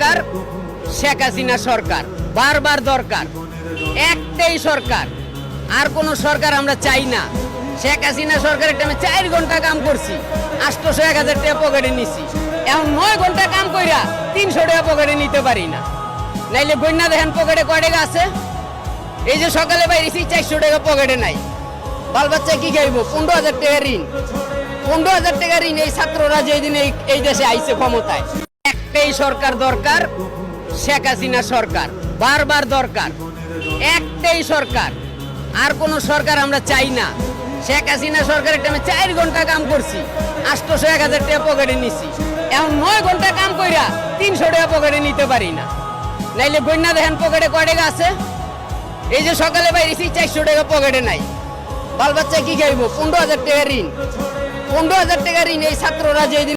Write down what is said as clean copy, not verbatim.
দরকার শেখ হাসিনা সরকার, বারবার দরকার। একটাই সরকার, আর কোন সরকার আমরা চাই না। শেখ হাসিনা সরকারের টাইমে 4 ঘন্টা কাম করছি, 800-1000 টাকা পকেটে নিছি। এখন 9 ঘন্টা কাম কইরা 300 টাকা পকেটে নিতে পারি না। নাইলে বন্যা দেখেন পকেটে কয় টাকা আছে। এই যে সকালে বাইরেছি 400 টাকা পকেটে নাই। বাল বাচ্চা কি খাইব? 15,000 টাকা ঋণ। 15,000 টাকা ঋণ এই ছাত্ররা যেদিন এই দেশে আইছে ক্ষমতায়। একটাই সরকার দরকার, শেখ হাসিনা সরকার, বারবার দরকার। একটাই সরকার, আর কোন সরকার আমরা চাই না। শেখ হাসিনা সরকারের টাইমে 4 ঘন্টা কাম করছি, 800-1000 টাকা পকেটে নিছি। এখন 9 ঘন্টা কাম কইরা 300 টাকা পকেটে নিতে পারি না। নাইলে বন্যা দেখেন পকেটে কয় টাকা আছে। এই যে সকালে বাইরেছি 400 টাকা পকেটে নাই। বাল বাচ্চা কি খাইব? 15,000 টাকা ঋণ। 15,000 টাকা ঋণ এই ছাত্ররা যেদিন